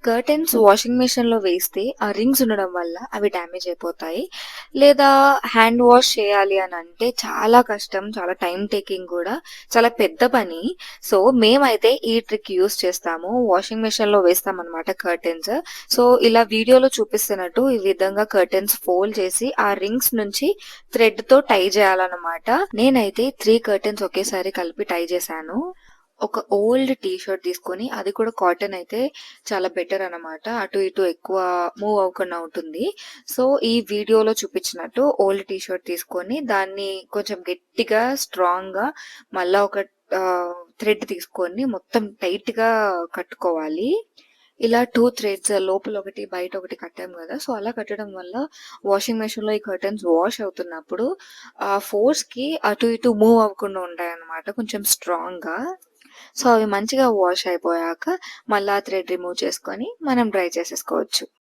Curtains washing మెషిన్‌లో వేస్తే ఆ రింగ్స్ ఉండడం వల్ల అవి డ్యామేజ్ అయిపోతాయి. లేదా హ్యాండ్ వాష్ చేయాలి అనంటే చాలా కష్టం. చాలా టైమ్ టేకింగ్ గూడా. చాలా పెద్ద పని. సో, మేమైతే ఈ ట్రిక్ యూజ్ చేస్తాము. వాషింగ్ మెషిన్‌లో వేస్తామనమాట కర్టెన్స్. సో, ఇలా వీడియోలో చూపిస్తున్నట్టు ఈ విధంగా కర్టెన్స్ ఫోల్డ్ చేసి ఆ రింగ్స్ నుంచి థ్రెడ్‌తో టై చేయాలనమాట. నేనైతే 3 కర్టెన్స్ ఒకేసారి కలిపి టై చేశాను. ఒక ఓల్డ్ టీ షర్ట్ తీసుకొని అది కూడా కాటన్ అయితే చాలా బెటర్ అనమాట. అటు ఇటు ఎక్కువ మూవ్ అవ్వకుండా ఉంటుంది. సో, ఈ వీడియోలో చూపించినట్టు ఓల్డ్ టీ షర్ట్ తీసుకొని దాన్ని కొంచెం గట్టిగా, స్ట్రాంగ్‌గా మళ్ళా ఒక థ్రెడ్ తీసుకొని మొత్తం టైట్‌గా కట్టుకోవాలి. ఇలా 2 థ్రెడ్స్ లోపల ఒకటి, బయట ఒకటి కట్టాం గదా! సో, అలా కట్టడం వల్ల వాషింగ్ మెషిన్‌లో ఈ కర్టెన్స్ వాష్ అవుతున్నప్పుడు ఆ ఫోర్స్‌కి అటు ఇటు మూవ్ అవ్వకుండా ఉంటాయన్నమాట. కొంచెం స్ట్రాంగ్‌గా. సో, అవి మంచిగా వాష్ అయిపోయాక మళ్ళా థ్రెడ్ రిమూవ్ చేసుకొని మనం డ్రై చేసేసుకోవచ్చు.